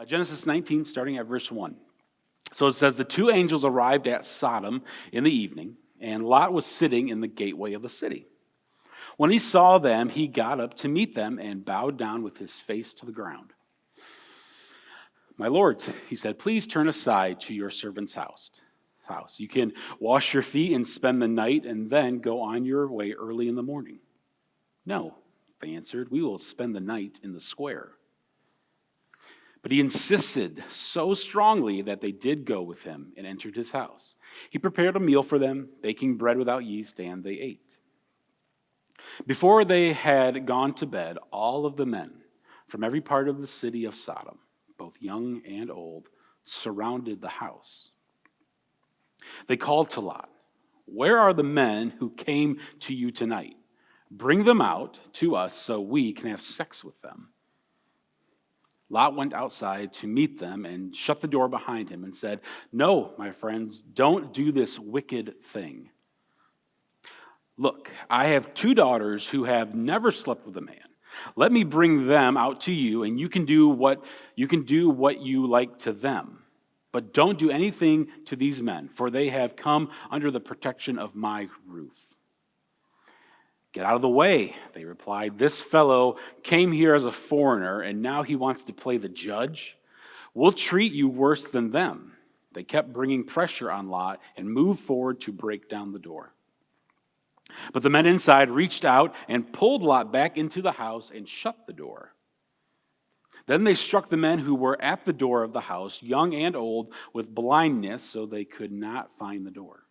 Genesis 19, starting at verse 1. So it says, the two angels arrived at Sodom in the evening, and Lot was sitting in the gateway of the city. When he saw them, he got up to meet them and bowed down with his face to the ground. My lords, he said, please turn aside to your servant's house. You can wash your feet and spend the night and then go on your way early in the morning. No, they answered, we will spend the night in the square. But he insisted so strongly that they did go with him and entered his house. He prepared a meal for them, baking bread without yeast, and they ate. Before they had gone to bed, all of the men from every part of the city of Sodom, both young and old, surrounded the house. They called to Lot, where are the men who came to you tonight? Bring them out to us so we can have sex with them. Lot went outside to meet them and shut the door behind him and said, no, my friends, don't do this wicked thing. Look, I have two daughters who have never slept with a man. Let me bring them out to you, and you can do what you like to them. But don't do anything to these men, for they have come under the protection of my roof. Get out of the way, they replied. This fellow came here as a foreigner, and now he wants to play the judge. We'll treat you worse than them. They kept bringing pressure on Lot and moved forward to break down the door. But the men inside reached out and pulled Lot back into the house and shut the door. Then they struck the men who were at the door of the house, young and old, with blindness, so they could not find the door.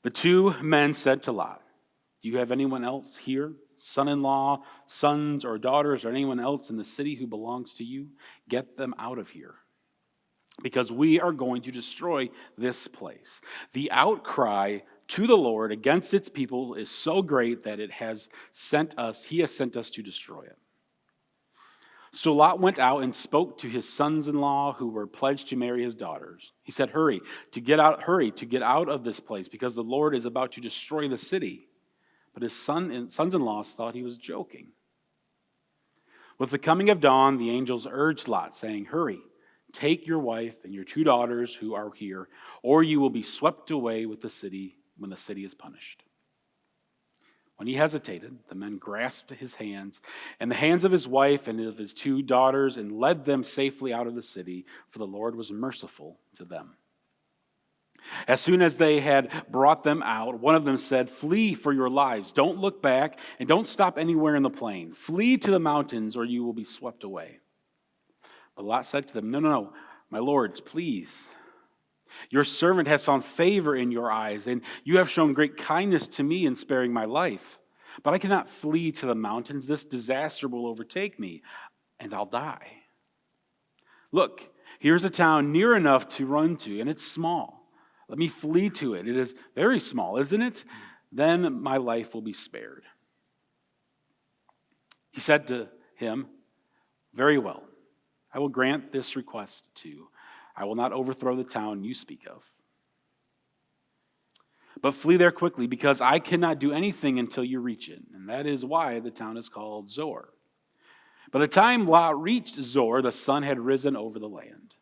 The two men said to Lot, do you have anyone else here, son-in-law, sons or daughters, or anyone else in the city who belongs to you? Get them out of here, because we are going to destroy this place. The outcry to the Lord against its people is so great that he has sent us to destroy it. So Lot went out and spoke to his sons-in-law who were pledged to marry his daughters. He said, hurry to get out of this place, because the Lord is about to destroy the city. But his sons-in-law thought he was joking. With the coming of dawn, the angels urged Lot, saying, hurry, take your wife and your two daughters who are here, or you will be swept away with the city when the city is punished. When he hesitated, the men grasped his hands and the hands of his wife and of his two daughters and led them safely out of the city, for the Lord was merciful to them. As soon as they had brought them out, one of them said, flee for your lives. Don't look back and don't stop anywhere in the plain. Flee to the mountains or you will be swept away. But Lot said to them, no, my lords, please. Your servant has found favor in your eyes, and you have shown great kindness to me in sparing my life. But I cannot flee to the mountains. This disaster will overtake me, and I'll die. Look, here's a town near enough to run to, and it's small. Let me flee to it. It is very small, isn't it? Then my life will be spared. He said to him, very well, I will grant this request too. I will not overthrow the town you speak of. But flee there quickly, because I cannot do anything until you reach it. And that is why the town is called Zoar. By the time Lot reached Zoar, the sun had risen over the land.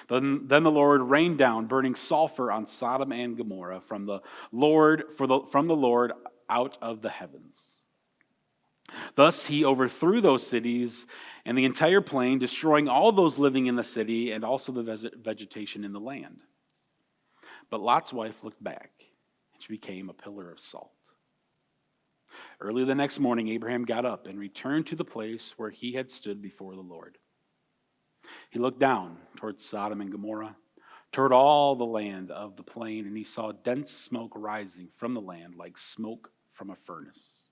Then the Lord rained down burning sulfur on Sodom and Gomorrah from the Lord out of the heavens. Thus he overthrew those cities and the entire plain, destroying all those living in the city and also the vegetation in the land. But Lot's wife looked back, and she became a pillar of salt. Early the next morning, Abraham got up and returned to the place where he had stood before the Lord. He looked down toward Sodom and Gomorrah, toward all the land of the plain, and he saw dense smoke rising from the land like smoke from a furnace.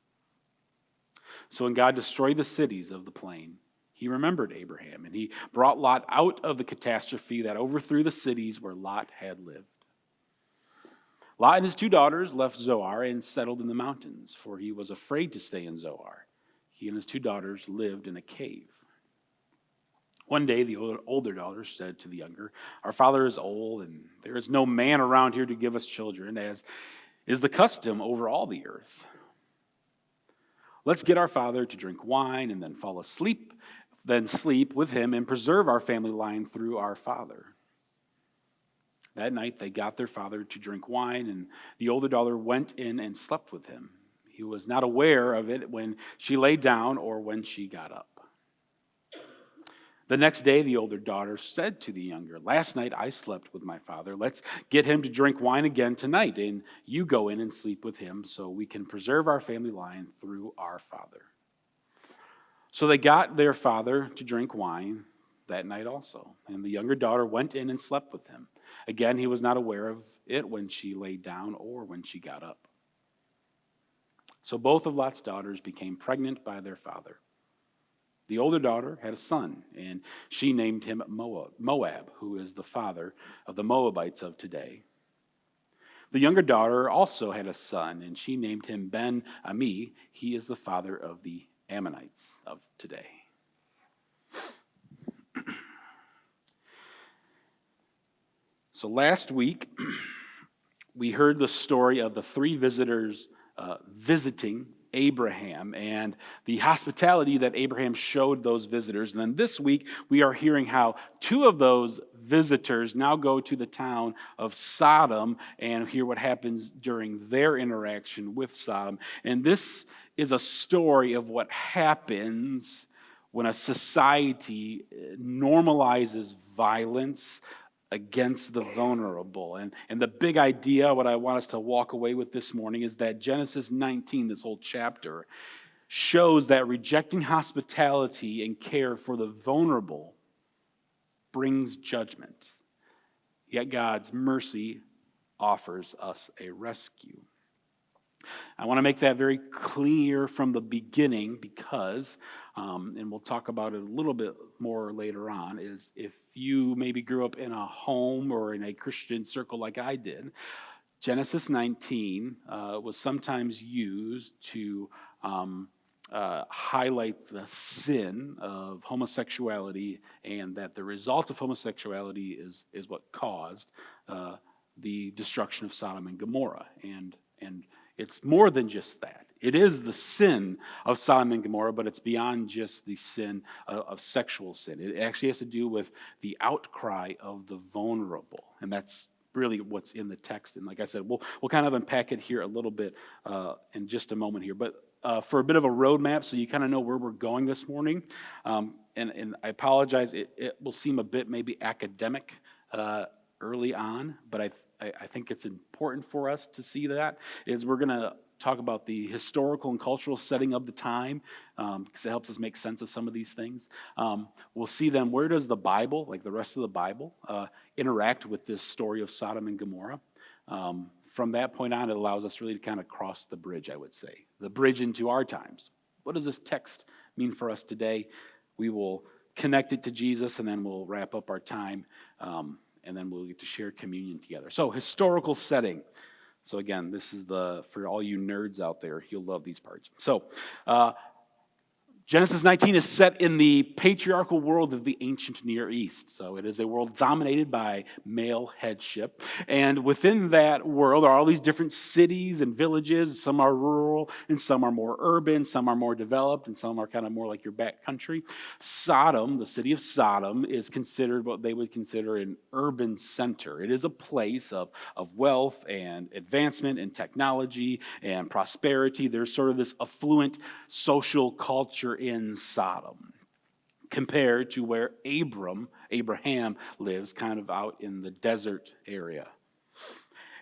So when God destroyed the cities of the plain, he remembered Abraham, and he brought Lot out of the catastrophe that overthrew the cities where Lot had lived. Lot and his two daughters left Zoar and settled in the mountains, for he was afraid to stay in Zoar. He and his two daughters lived in a cave. One day, the older daughter said to the younger, our father is old, and there is no man around here to give us children, as is the custom over all the earth. Let's get our father to drink wine and then fall asleep. then sleep with him and preserve our family line through our father." That night they got their father to drink wine, and the older daughter went in and slept with him. He was not aware of it when she lay down or when she got up. The next day the older daughter said to the younger, "Last night I slept with my father. Let's get him to drink wine again tonight, and you go in and sleep with him so we can preserve our family line through our father." So they got their father to drink wine that night also, and the younger daughter went in and slept with him. Again, he was not aware of it when she lay down or when she got up. So both of Lot's daughters became pregnant by their father. The older daughter had a son, and she named him Moab, who is the father of the Moabites of today. The younger daughter also had a son, and she named him Ben-Ami. He is the father of the Ammonites of today. So last week, we heard the story of the three visitors visiting Abraham and the hospitality that Abraham showed those visitors. And then this week, we are hearing how two of those visitors now go to the town of Sodom and hear what happens during their interaction with Sodom. And this is a story of what happens when a society normalizes violence against the vulnerable. And the big idea, what I want us to walk away with this morning, is that Genesis 19, this whole chapter, shows that rejecting hospitality and care for the vulnerable brings judgment. Yet God's mercy offers us a rescue. I want to make that very clear from the beginning because, and we'll talk about it a little bit more later on, is if you maybe grew up in a home or in a Christian circle like I did, Genesis 19 was sometimes used to highlight the sin of homosexuality, and that the result of homosexuality is what caused the destruction of Sodom and Gomorrah. And it's more than just that. It is the sin of Sodom and Gomorrah, but it's beyond just the sin of sexual sin. It actually has to do with the outcry of the vulnerable, and that's really what's in the text. And like I said, we'll kind of unpack it here a little bit in just a moment here. But for a bit of a roadmap, so you kind of know where we're going this morning, and I apologize, it will seem a bit maybe academic early on, but I think it's important for us to see that, is we're going to talk about the historical and cultural setting of the time, because it helps us make sense of some of these things. We'll see then, where does the Bible, like the rest of the Bible, interact with this story of Sodom and Gomorrah? From that point on, it allows us really to kind of cross the bridge, I would say, the bridge into our times. What does this text mean for us today? We will connect it to Jesus, and then we'll wrap up our time, and then we'll get to share communion together. So, historical setting. So again, this is for all you nerds out there, you'll love these parts. So, Genesis 19 is set in the patriarchal world of the ancient Near East. So it is a world dominated by male headship. And within that world are all these different cities and villages. Some are rural and some are more urban. Some are more developed and some are kind of more like your back country. Sodom, the city of Sodom, is considered what they would consider an urban center. It is a place of wealth and advancement and technology and prosperity. There's sort of this affluent social culture in Sodom, compared to where Abraham lives, kind of out in the desert area.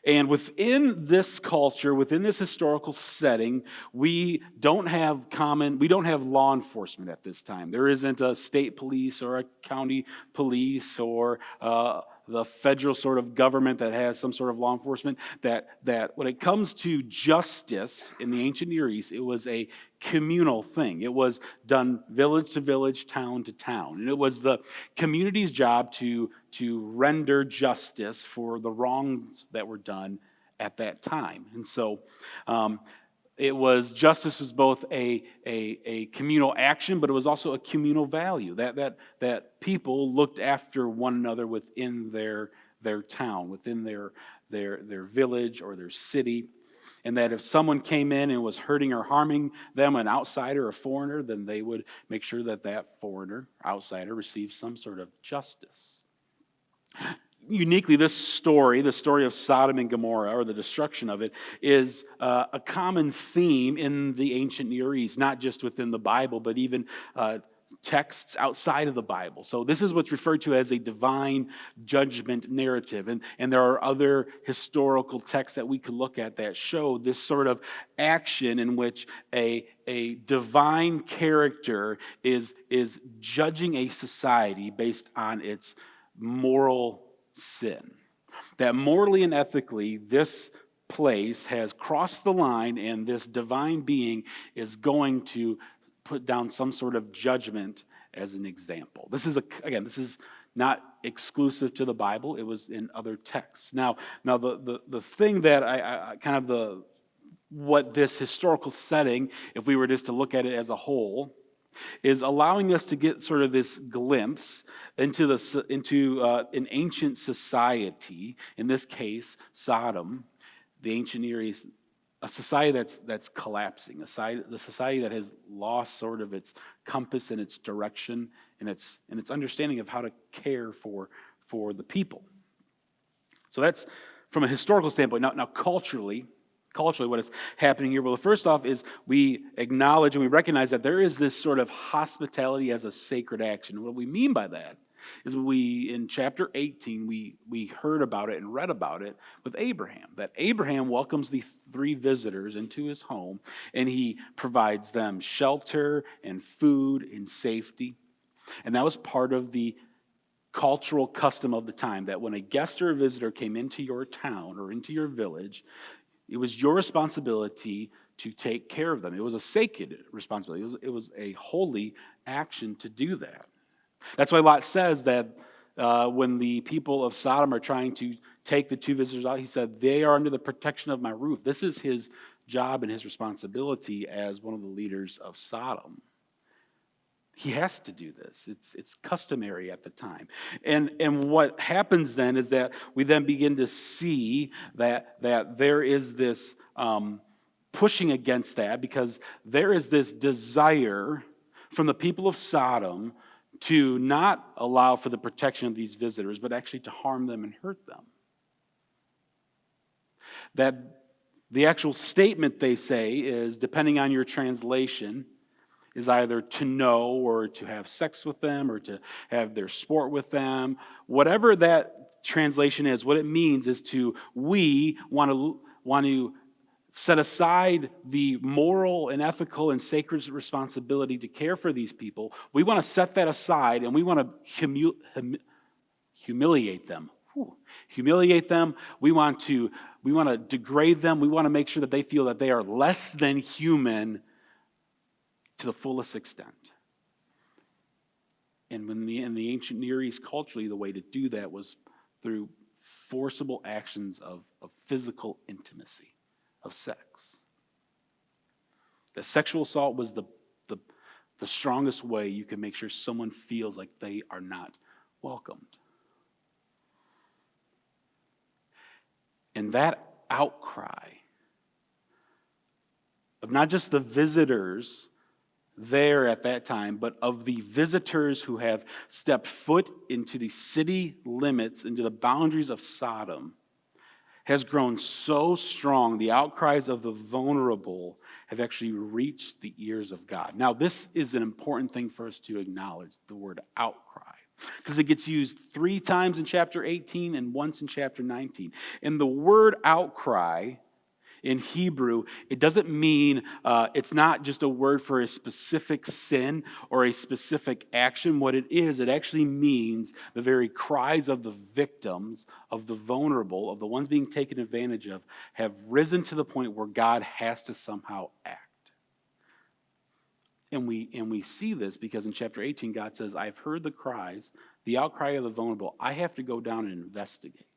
And within this culture, within this historical setting, we don't have law enforcement at this time. There isn't a state police or a county police or the federal sort of government that has some sort of law enforcement. That when it comes to justice in the ancient Near East, it was a communal thing. It was done village to village, town to town. And it was the community's job to render justice for the wrongs that were done at that time. And so justice was both a communal action, but it was also a communal value, that people looked after one another within their town, within their village or their city. And that if someone came in and was hurting or harming them, an outsider, a foreigner, then they would make sure that that foreigner, outsider, received some sort of justice. Uniquely, this story, the story of Sodom and Gomorrah, or the destruction of it, is a common theme in the ancient Near East, not just within the Bible, but even texts outside of the Bible. So this is what's referred to as a divine judgment narrative. And there are other historical texts that we could look at that show this sort of action in which a divine character is judging a society based on its moral sin. That morally and ethically, this place has crossed the line, and this divine being is going to put down some sort of judgment as an example. This is not exclusive to the Bible. It was in other texts. Now the thing that what this historical setting, if we were just to look at it as a whole, is allowing us to get sort of this glimpse into an ancient society, in this case, Sodom, the ancient Near East, a society that's collapsing, the society that has lost sort of its compass and its direction and its understanding of how to care for the people. So that's from a historical standpoint. Now culturally, what is happening here? Well, first off is we acknowledge and we recognize that there is this sort of hospitality as a sacred action. What we mean by that is in chapter 18, we heard about it and read about it with Abraham, that Abraham welcomes the 3 visitors into his home, and he provides them shelter and food and safety. And that was part of the cultural custom of the time, that when a guest or a visitor came into your town or into your village, it was your responsibility to take care of them. It was a sacred responsibility. It was a holy action to do that. That's why Lot says that when the people of Sodom are trying to take the 2 visitors out, he said, they are under the protection of my roof. This is his job and his responsibility as one of the leaders of Sodom. He has to do this. It's customary at the time. And what happens then is that we then begin to see that there is this pushing against that, because there is this desire from the people of Sodom to not allow for the protection of these visitors, but actually to harm them and hurt them. That the actual statement they say is, depending on your translation, is either to know or to have sex with them or to have their sport with them. Whatever that translation is, what it means is we want to set aside the moral and ethical and sacred responsibility to care for these people. We want to set that aside, and we want to humiliate them. Humiliate them. We want to degrade them. We want to make sure that they feel that they are less than human to the fullest extent. And in the ancient Near East, culturally, the way to do that was through forcible actions of physical intimacy, of sex. That sexual assault was the strongest way you can make sure someone feels like they are not welcomed. And that outcry of not just the visitors there at that time, but of the visitors who have stepped foot into the city limits, into the boundaries of Sodom, has grown so strong. The outcries of the vulnerable have actually reached the ears of God. Now, this is an important thing for us to acknowledge, the word outcry, because it gets used 3 times in chapter 18 and once in chapter 19. And the word outcry in Hebrew, it doesn't mean, it's not just a word for a specific sin or a specific action. What it is, it actually means the very cries of the victims, of the vulnerable, of the ones being taken advantage of, have risen to the point where God has to somehow act. And we see this because in chapter 18, God says, I've heard the cries, the outcry of the vulnerable. I have to go down and investigate.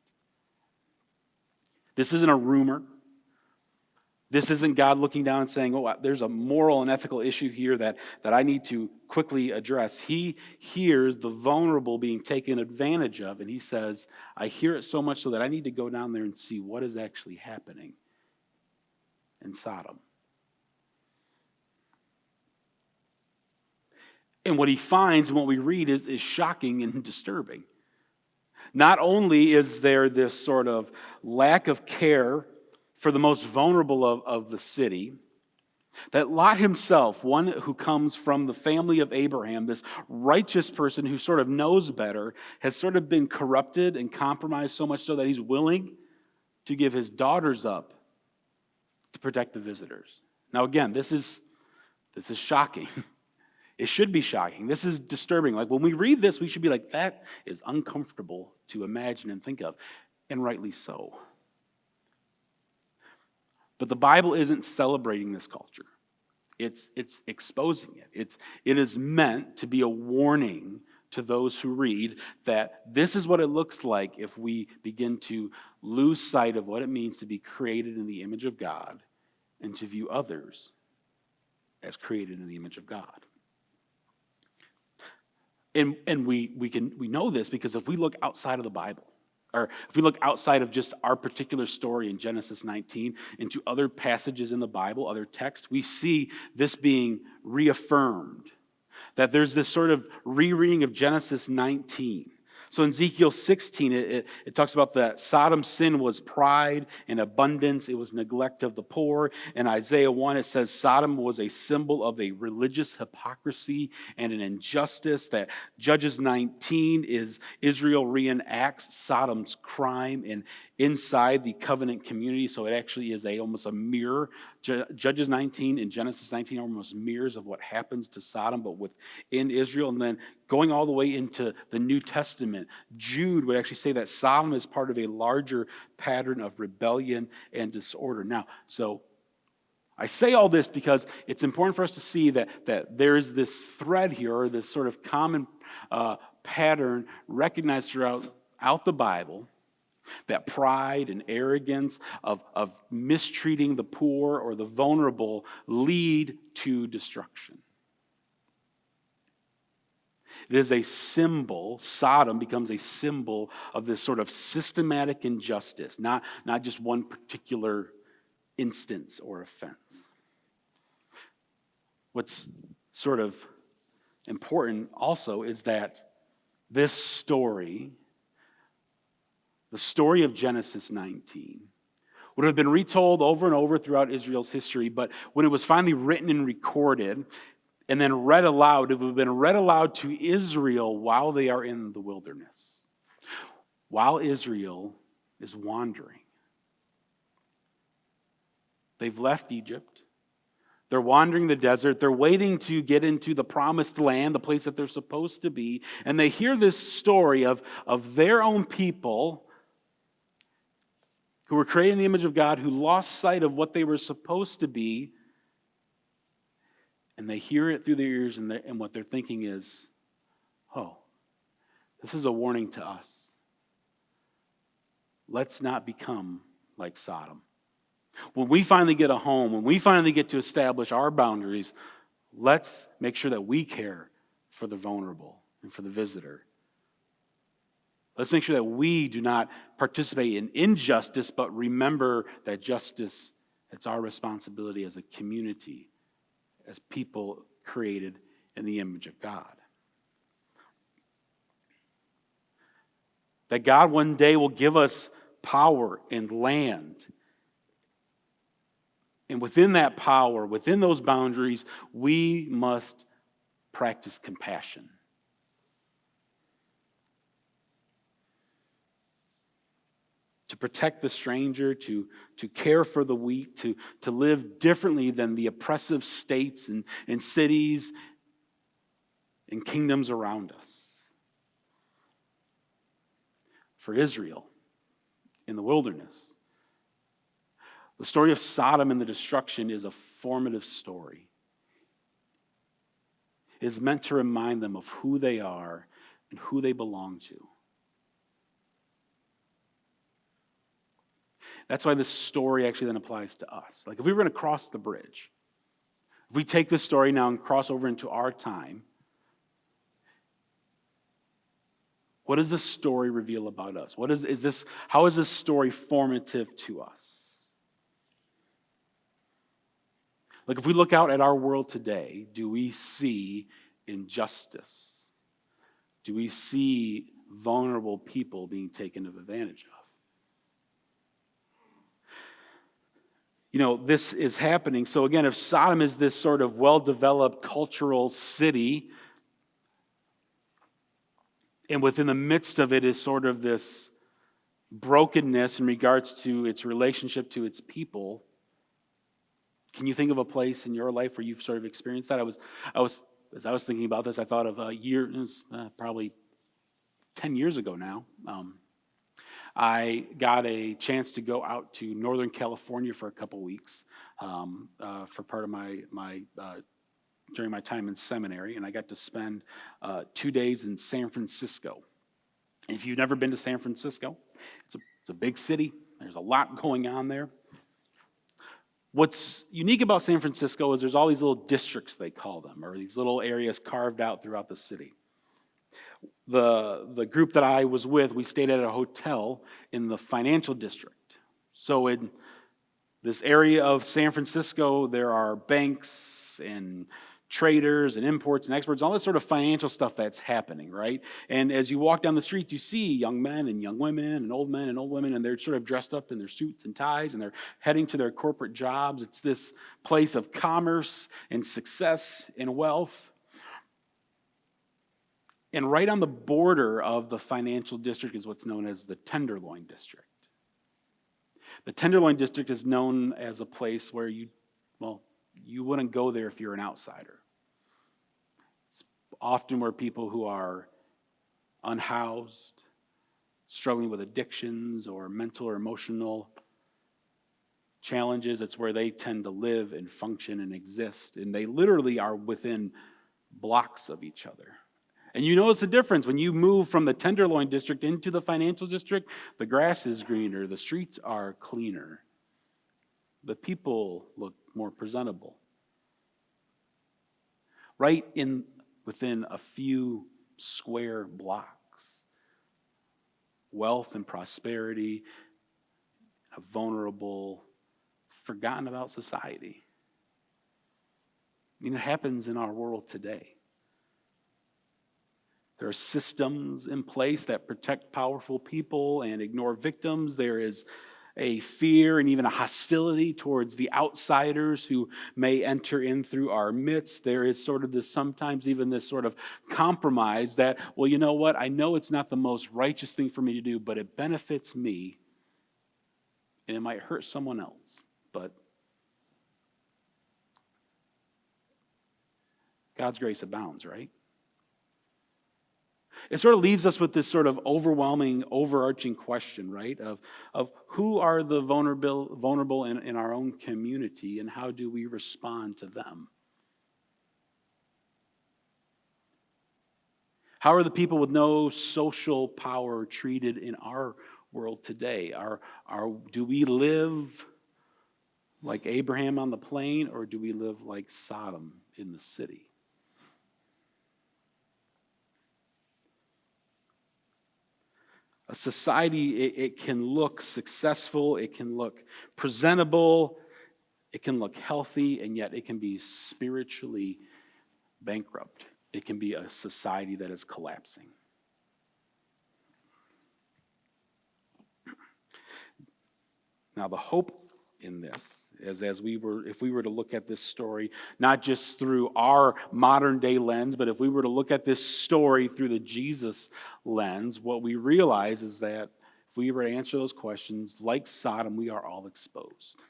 This isn't a rumor. This isn't God looking down and saying, oh, there's a moral and ethical issue here that I need to quickly address. He hears the vulnerable being taken advantage of, and he says, I hear it so much so that I need to go down there and see what is actually happening. and Sodom. And what he finds and what we read is shocking and disturbing. Not only is there this sort of lack of care for the most vulnerable of the city, that Lot himself, one who comes from the family of Abraham, this righteous person who sort of knows better, has sort of been corrupted and compromised so much so that he's willing to give his daughters up to protect the visitors. Now again, this is shocking. It should be shocking. This is disturbing. Like when we read this, we should be like, that is uncomfortable to imagine and think of, and rightly so. But the Bible isn't celebrating this culture. It's exposing it. It is meant to be a warning to those who read that this is what it looks like if we begin to lose sight of what it means to be created in the image of God and to view others as created in the image of God. And we know this because if we look outside of the Bible, or if we look outside of just our particular story in Genesis 19 into other passages in the Bible, other texts, we see this being reaffirmed. That there's this sort of rereading of Genesis 19. So in Ezekiel 16, it talks about that Sodom's sin was pride and abundance. It was neglect of the poor. In Isaiah 1, it says Sodom was a symbol of a religious hypocrisy and an injustice. That Judges 19 is Israel reenacts Sodom's crime and inside the covenant community. So it actually is almost a mirror. Judges 19 and Genesis 19 are almost mirrors of what happens to Sodom, but within Israel. And then going all the way into the New Testament, Jude would actually say that Sodom is part of a larger pattern of rebellion and disorder. Now, so I say all this because it's important for us to see that there is this thread here, or this sort of common pattern recognized throughout the Bible, that pride and arrogance of mistreating the poor or the vulnerable lead to destruction. It is a symbol, Sodom becomes a symbol of this sort of systematic injustice, not just one particular instance or offense. What's sort of important also is that this story, the story of Genesis 19, would have been retold over and over throughout Israel's history, but when it was finally written and recorded and then read aloud, it would have been read aloud to Israel while they are in the wilderness, while Israel is wandering. They've left Egypt. They're wandering the desert. They're waiting to get into the promised land, the place that they're supposed to be. And they hear this story of their own people who were created in the image of God, who lost sight of what they were supposed to be. And they hear it through their ears, and what they're thinking is, oh, this is a warning to us. Let's not become like Sodom. When we finally get a home, when we finally get to establish our boundaries, let's make sure that we care for the vulnerable and for the visitor. Let's make sure that we do not participate in injustice, but remember that justice, it's our responsibility as a community, as people created in the image of God. That God one day will give us power and land. And within that power, within those boundaries, we must practice compassion. To protect the stranger, to care for the weak, to live differently than the oppressive states and cities and kingdoms around us. For Israel in the wilderness, the story of Sodom and the destruction is a formative story. It is meant to remind them of who they are and who they belong to. That's why this story actually then applies to us. Like if we were going to cross the bridge, if we take this story now and cross over into our time, what does this story reveal about us? How is this story formative to us? Like if we look out at our world today, do we see injustice? Do we see vulnerable people being taken advantage of? You know, this is happening. So again, if Sodom is this sort of well-developed cultural city, and within the midst of it is sort of this brokenness in regards to its relationship to its people, can you think of a place in your life where you've sort of experienced that? As I was thinking about this, I thought of a year, it was, probably 10 years ago now. I got a chance to go out to Northern California for a couple weeks for part of my during my time in seminary, and I got to spend 2 days in San Francisco. If you've never been to San Francisco, it's a big city. There's a lot going on there. What's unique about San Francisco is there's all these little districts, they call them, or these little areas carved out throughout the city. The group that I was with, we stayed at a hotel in the financial district. So in this area of San Francisco, there are banks and traders and imports and exports, all this sort of financial stuff that's happening, right? And as you walk down the street, you see young men and young women and old men and old women, and they're sort of dressed up in their suits and ties, and they're heading to their corporate jobs. It's this place of commerce and success and wealth. And right on the border of the financial district is what's known as the Tenderloin District. The Tenderloin District is known as a place where you wouldn't go there if you're an outsider. It's often where people who are unhoused, struggling with addictions or mental or emotional challenges, it's where they tend to live and function and exist. And they literally are within blocks of each other. And you notice the difference when you move from the Tenderloin District into the financial district. The grass is greener, the streets are cleaner, the people look more presentable. Right within a few square blocks, wealth and prosperity, a vulnerable, forgotten about society. I mean, it happens in our world today. There are systems in place that protect powerful people and ignore victims. There is a fear and even a hostility towards the outsiders who may enter in through our midst. There is sort of this, sometimes even this sort of compromise that, well, you know what? I know it's not the most righteous thing for me to do, but it benefits me and it might hurt someone else. But God's grace abounds, right? It sort of leaves us with this sort of overwhelming, overarching question, right? Of who are the vulnerable in our own community, and how do we respond to them? How are the people with no social power treated in our world today? Do we live like Abraham on the plain, or do we live like Sodom in the city? A society, it can look successful, it can look presentable, it can look healthy, and yet it can be spiritually bankrupt. It can be a society that is collapsing. Now, the hope in this is if we were to look at this story, not just through our modern day lens, but if we were to look at this story through the Jesus lens, what we realize is that if we were to answer those questions, like Sodom, we are all exposed.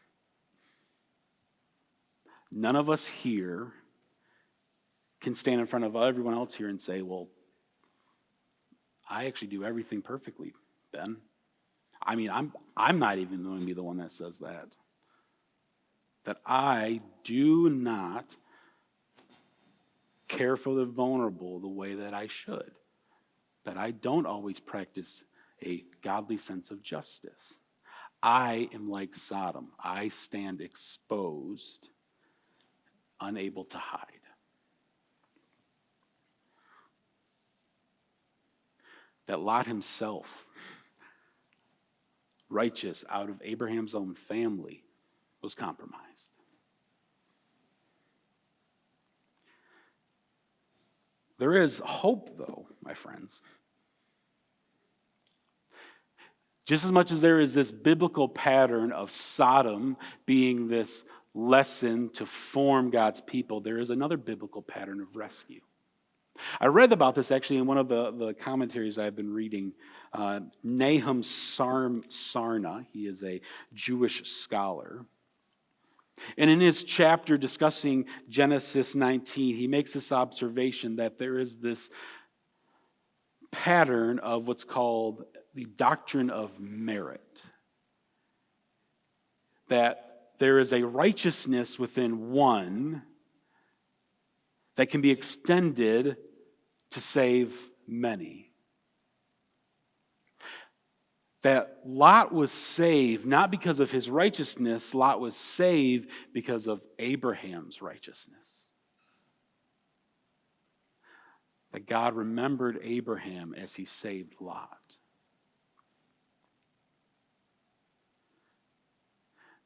None of us here can stand in front of everyone else here and say, well, I actually do everything perfectly, Ben. I mean, I'm not even going to be the one that says that. That I do not care for the vulnerable the way that I should. That I don't always practice a godly sense of justice. I am like Sodom. I stand exposed, unable to hide. That Lot himself, righteous out of Abraham's own family, was compromised. There is hope, though, my friends. Just as much as there is this biblical pattern of Sodom being this lesson to form God's people, there is another biblical pattern of rescue. I read about this actually in one of the commentaries I've been reading. Nahum Sarna, he is a Jewish scholar. And in his chapter discussing Genesis 19, he makes this observation that there is this pattern of what's called the doctrine of merit. That there is a righteousness within one that can be extended to save many. That Lot was saved not because of his righteousness, Lot was saved because of Abraham's righteousness. That God remembered Abraham as he saved Lot.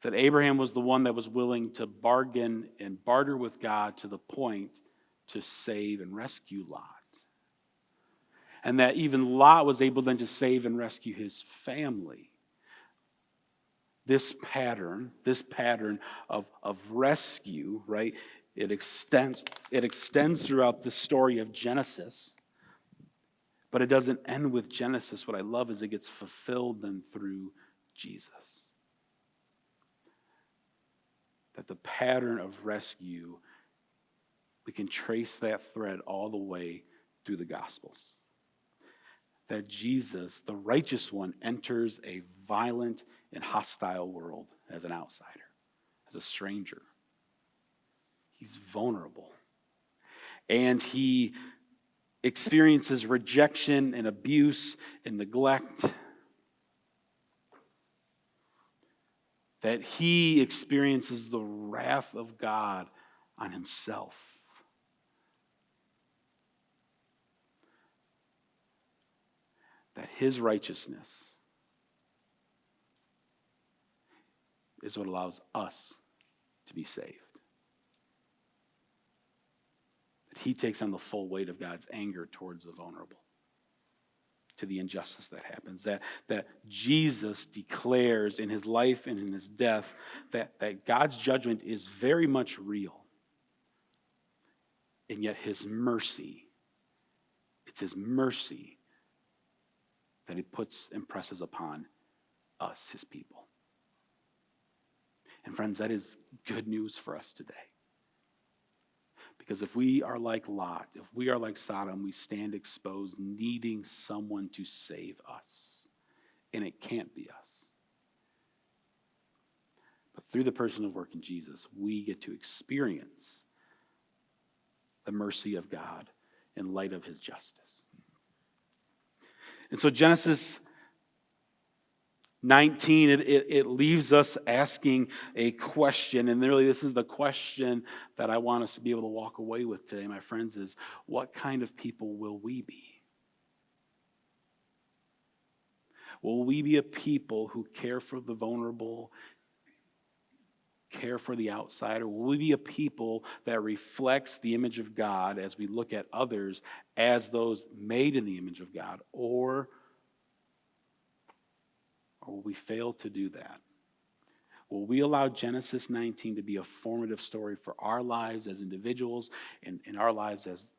That Abraham was the one that was willing to bargain and barter with God to the point to save and rescue Lot. And that even Lot was able then to save and rescue his family. This pattern of rescue, right? It extends throughout the story of Genesis. But it doesn't end with Genesis. What I love is it gets fulfilled then through Jesus. That the pattern of rescue, we can trace that thread all the way through the Gospels. That Jesus, the righteous one, enters a violent and hostile world as an outsider, as a stranger. He's vulnerable. And he experiences rejection and abuse and neglect. That he experiences the wrath of God on himself. That his righteousness is what allows us to be saved. That he takes on the full weight of God's anger towards the vulnerable, to the injustice that happens. That Jesus declares in his life and in his death that God's judgment is very much real. And yet his mercy, it's his mercy that he impresses upon us, his people. And friends, that is good news for us today. Because if we are like Lot, if we are like Sodom, we stand exposed, needing someone to save us. And it can't be us. But through the person of work in Jesus, we get to experience the mercy of God in light of his justice. And so Genesis 19, it leaves us asking a question, and really this is the question that I want us to be able to walk away with today, my friends, is what kind of people will we be? Will we be a people who care for the vulnerable, care for the outsider? Will we be a people that reflects the image of God as we look at others as those made in the image of God? Or will we fail to do that? Will we allow Genesis 19 to be a formative story for our lives as individuals and in our lives as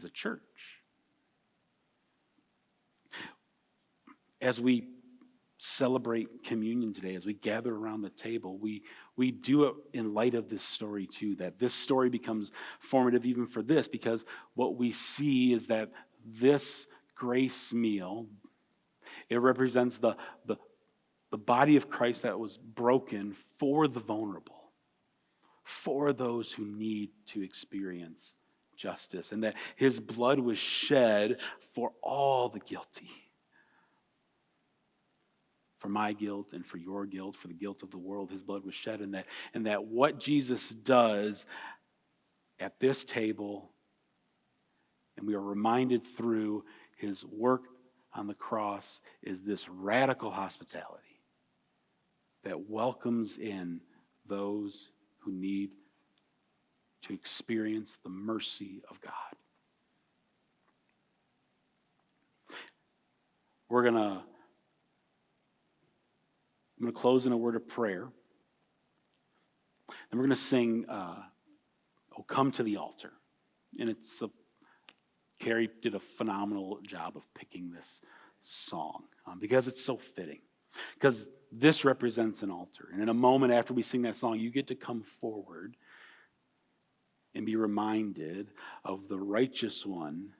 a church? As we celebrate communion today, as we gather around the table, we do it in light of this story too, that this story becomes formative even for this, because what we see is that this grace meal, it represents the body of Christ that was broken for the vulnerable, for those who need to experience justice, and that his blood was shed for all the guilty. For my guilt and for your guilt, for the guilt of the world, his blood was shed, and that what Jesus does at this table, and we are reminded through his work on the cross, is this radical hospitality that welcomes in those who need to experience the mercy of God. I'm going to close in a word of prayer. And we're going to sing, "Oh, Come to the Altar." And Carrie did a phenomenal job of picking this song because it's so fitting. Because this represents an altar. And in a moment after we sing that song, you get to come forward and be reminded of the righteous one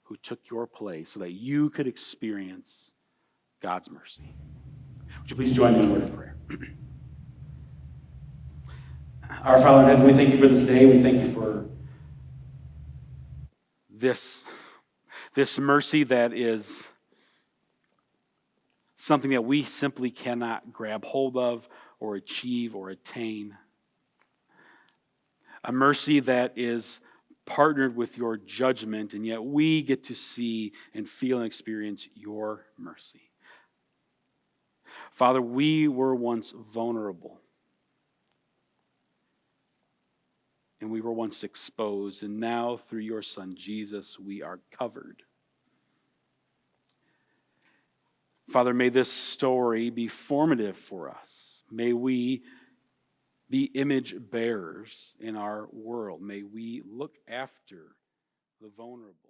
who took your place so that you could experience God's mercy. Would you please join me in a word of prayer? Our Father in heaven, we thank you for this day. We thank you for this mercy that is something that we simply cannot grab hold of or achieve or attain. A mercy that is partnered with your judgment, and yet we get to see and feel and experience your mercy. Father, we were once vulnerable. And we were once exposed, and now through your Son, Jesus, we are covered. Father, may this story be formative for us. May we be image bearers in our world. May we look after the vulnerable.